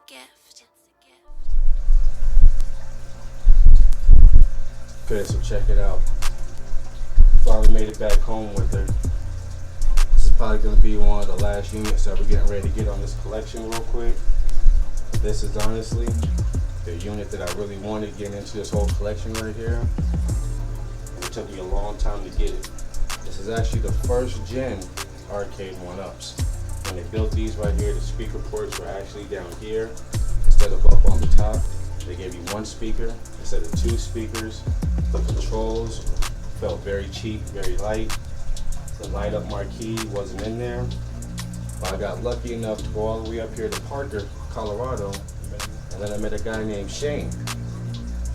gift. Okay, so check it out. Finally made it back home with her. This is probably going to be one of the last units that we're getting ready to get on this collection real quick. This is honestly the unit that I really wanted getting into this whole collection right here. And it took me a long time to get it. This is actually the first gen Arcade1Ups. When they built these right here, the speaker ports were actually down here instead of up on the top. They gave you one speaker instead of two speakers. The controls felt very cheap, very light. The light up marquee wasn't in there. But I got lucky enough to go all the way up here to Parker, Colorado, and then I met a guy named Shane.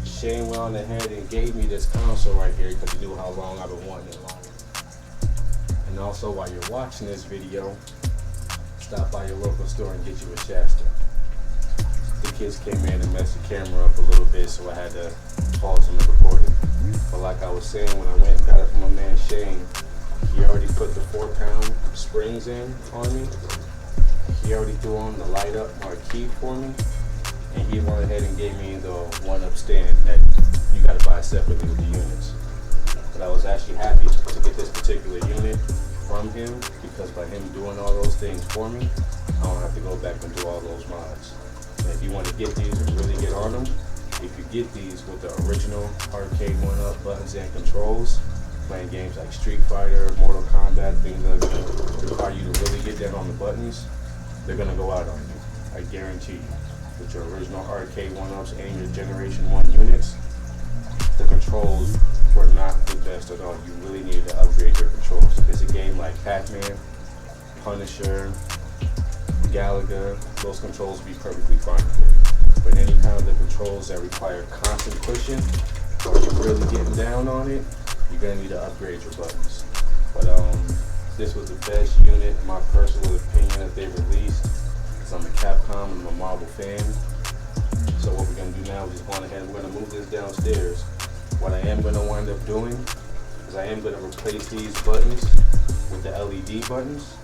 Shane went on ahead and gave me this console right here because he knew how long I've been wanting it long. And also, while you're watching this video, stop by your local store and get you a Shasta. The kids came in and messed the camera up a little bit, so I had to pause and record it. But like I was saying, when I went and got it from my man Shane, he already put the 4-pound springs in on me. He already threw on the light up marquee for me. And he went ahead and gave me the 1-up stand that you gotta buy separately with the units. But I was actually happy to get this particular unit from him because by him doing all those things for me, I don't have to go back and do all those mods. And if you want to get these and really get on them, if you get these with the original Arcade1Up buttons and controls, playing games like Street Fighter, Mortal Kombat, things that require you to really get down on the buttons, they're gonna go out on you. I guarantee you. With your original Arcade1Ups and your Generation 1 units, the controls were not the best at all. You really need to upgrade your controls. If it's a game like Pac-Man, Punisher, Galaga, those controls will be perfectly fine for you. But any kind of the controls that require constant pushing, or you're really getting down on it, you're gonna need to upgrade your buttons. But this was the best unit, in my personal opinion, that they released. I'm a Capcom and I'm a Marvel fan. So what we're going to do now is just go on ahead and we're going to move this downstairs. What I am going to wind up doing is I am going to replace these buttons with the LED buttons.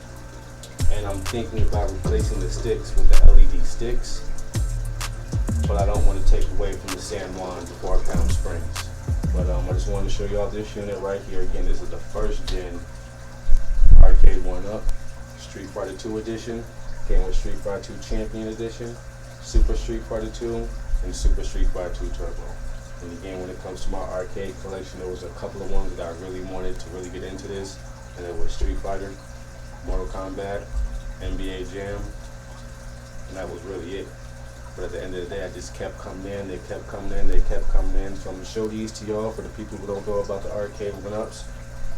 And I'm thinking about replacing the sticks with the LED sticks. But I don't want to take away from the San Juan 4-pound springs. But I just wanted to show y'all this unit right here. Again, this is the first gen Arcade1Up Street Fighter 2 edition. Came with Street Fighter 2 Champion Edition, Super Street Fighter 2, and Super Street Fighter 2 Turbo. And again, when it comes to my arcade collection, there was a couple of ones that I really wanted to really get into this, and it was Street Fighter, Mortal Kombat, NBA Jam, and that was really it. But at the end of the day, I just kept coming in, they kept coming in, they kept coming in. So I'm going to show these to y'all for the people who don't know about the Arcade1Ups.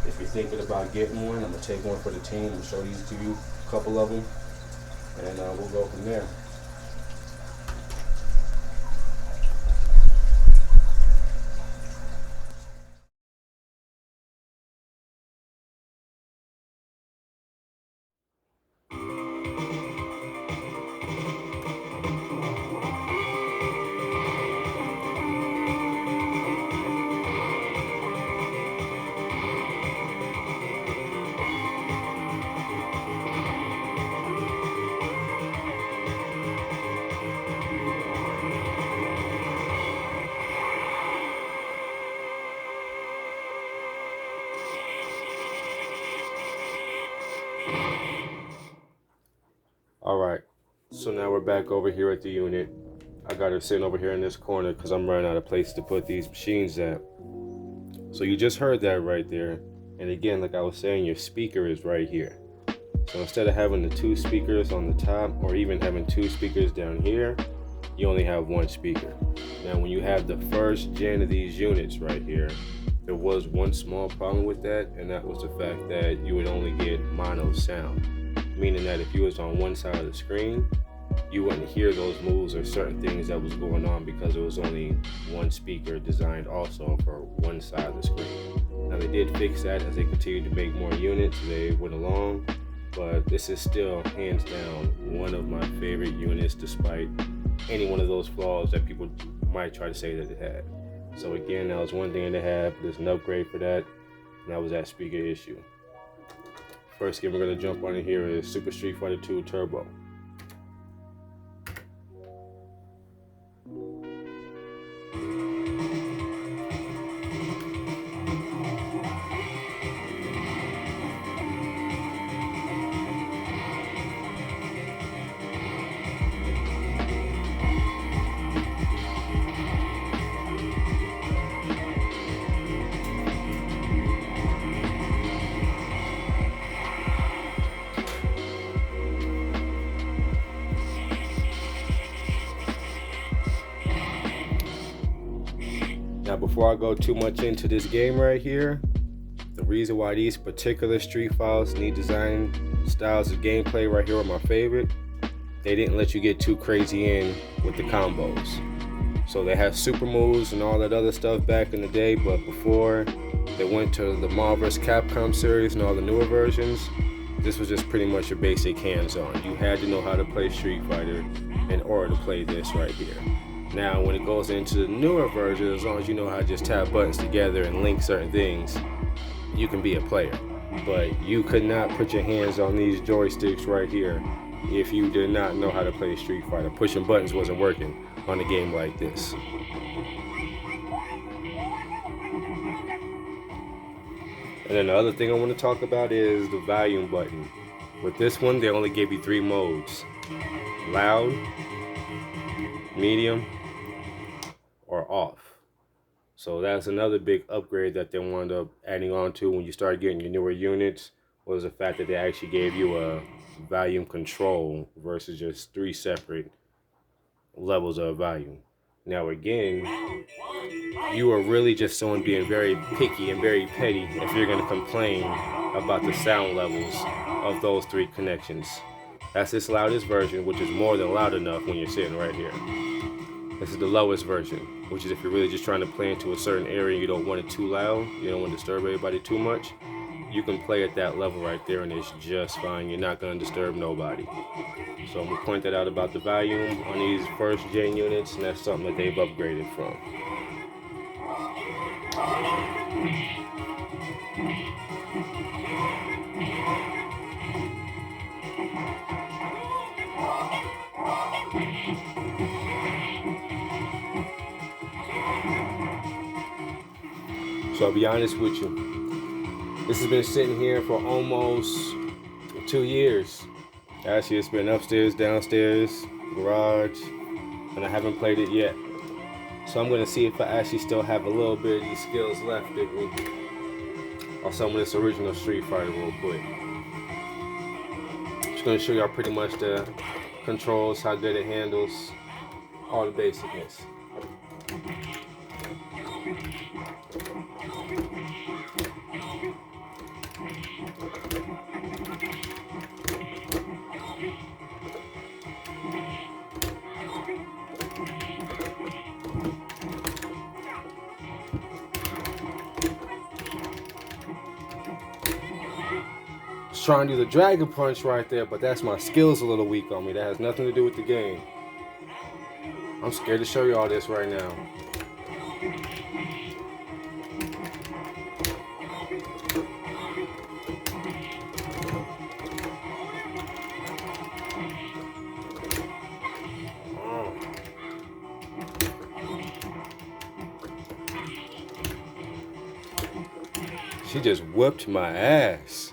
If you're thinking about getting one, I'm going to take one for the team and show these to you, a couple of them. And we'll go from there. Alright, so now we're back over here at the unit. I got her sitting over here in this corner because I'm running out of place to put these machines at. So you just heard that right there. And again, like I was saying, your speaker is right here. So instead of having the 2 speakers on the top or even having 2 speakers down here, you only have 1 speaker. Now when you have the first gen of these units right here, there was one small problem with that, and that was the fact that you would only get mono sound. Meaning that if you was on one side of the screen, you wouldn't hear those moves or certain things that was going on because it was only 1 speaker designed also for one side of the screen. Now they did fix that as they continued to make more units, they went along, but this is still hands down one of my favorite units despite any one of those flaws that people might try to say that it had. So again, that was one thing to have. There's an upgrade for that, and that was that speaker issue. First game we're going to jump on in here is Super Street Fighter 2 Turbo. Now, before I go too much into this game right here, the reason why these particular Street Files need design styles of gameplay right here are my favorite. They didn't let you get too crazy in with the combos. So they have super moves and all that other stuff back in the day, but before they went to the Marvel vs. Capcom series and all the newer versions, this was just pretty much your basic hands-on. You had to know how to play Street Fighter in order to play this right here. Now, when it goes into the newer version, as long as you know how to just tap buttons together and link certain things, you can be a player. But you could not put your hands on these joysticks right here if you did not know how to play Street Fighter. Pushing buttons wasn't working on a game like this. And then the other thing I want to talk about is the volume button. With this one, they only gave you 3 modes: loud, medium, or off. So that's another big upgrade that they wound up adding on to when you start getting your newer units, was the fact that they actually gave you a volume control versus just 3 separate levels of volume. Now again, you are really just someone being very picky and very petty if you're going to complain about the sound levels of those 3 connections. That's this loudest version, which is more than loud enough when you're sitting right here. This is the lowest version, which is if you're really just trying to play into a certain area and you don't want it too loud, you don't want to disturb everybody too much, you can play at that level right there and it's just fine. You're not going to disturb nobody. So I'm going to point that out about the volume on these first gen units, and that's something that they've upgraded from. So I'll be honest with you, this has been sitting here for almost 2 years. Actually, it's been upstairs, downstairs, garage, and I haven't played it yet. So I'm gonna see if I actually still have a little bit of these skills left in me on some of this original Street Fighter real quick. Just gonna show y'all pretty much the controls, how good it handles, all the basicness. Trying to do the Dragon Punch right there, but that's my skills a little weak on me. That has nothing to do with the game. I'm scared to show you all this right now. She just whipped my ass.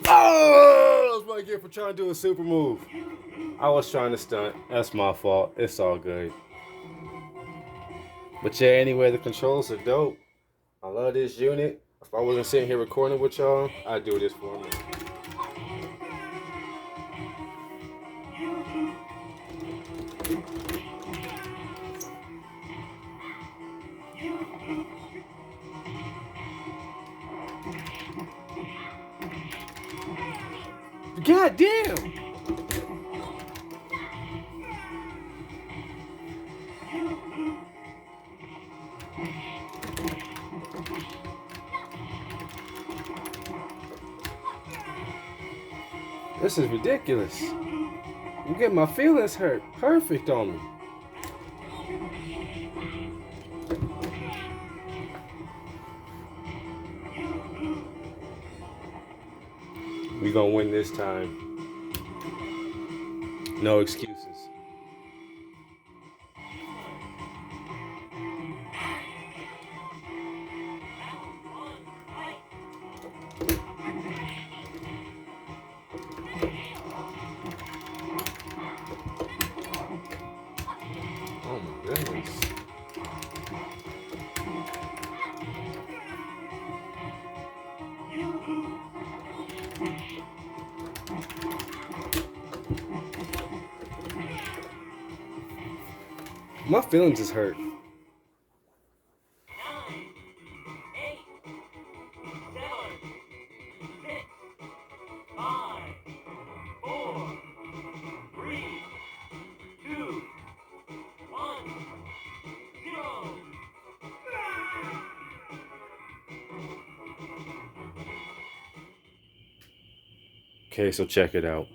Oh, that's what I get for trying to do a super move. I was trying to stunt. That's my fault. It's all good. But yeah, anyway, the controls are dope. I love this unit. If I wasn't sitting here recording with y'all, I'd do this for me. God damn! This is ridiculous. You get my feelings hurt. Perfect on me. We gonna win this time. No excuses. Oh my goodness. My feelings is hurt. 9, 8, 7, 6, 5, 4, 3, 2, 1, 0. Okay, so check it out.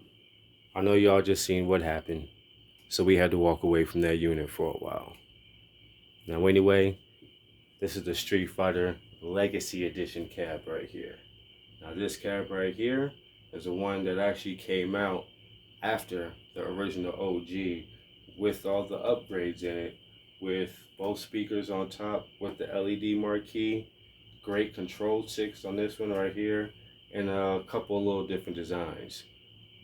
I know y'all just seen what happened, so we had to walk away from that unit for a while. Now anyway, this is the Street Fighter Legacy Edition cab right here. Now this cab right here is the one that actually came out after the original OG with all the upgrades in it, with both speakers on top with the LED marquee, great control sticks on this one right here, and a couple of little different designs.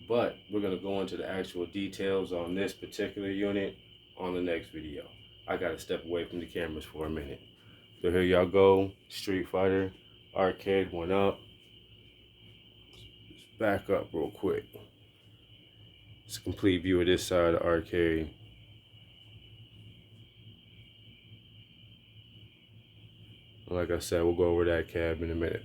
But we're going to go into the actual details on this particular unit on the next video. I got to step away from the cameras for a minute. So here y'all go, Street Fighter Arcade1Up. Let's back up real quick. It's a complete view of this side of the arcade. Like I said, we'll go over that cab in a minute.